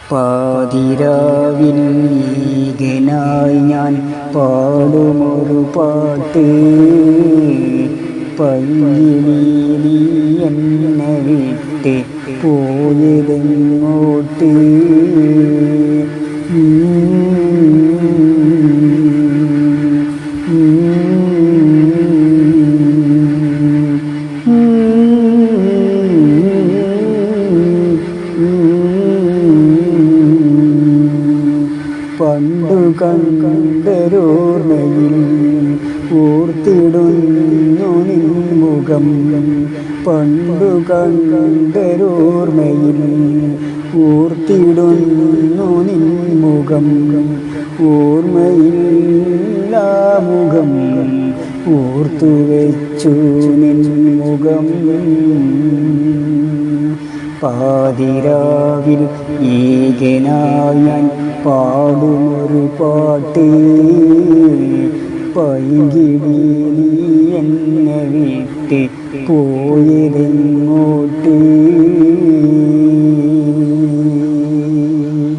പാതിരാവിൽ ഈകനായി ഞാൻ പാടുമൊരു പാട്ട്, പൈങ്കിളി നീ എന്നെ വിട്ട് പോയതെങ്ങോട്ട്? പണ്ടു കണ്ടൊരോർമ്മയിൽ ഓർത്തിടുന്നു നിൻ മുഖം, പണ്ടു കണ്ടൊരോർമ്മയിൽ ഓർത്തിടുന്നു നിൻ മുഖം, ഓർമ്മയിൽ ആ മുഖം ഓർത്തു വെച്ചു നിൻ മുഖം. പാതിരാവിൽ ഏകനായി ഞാൻ പാടുമൊരു പാട്ട്, പൈങ്കിളി നീ എന്നെ വിട്ട് പോയതെങ്ങോട്ട്?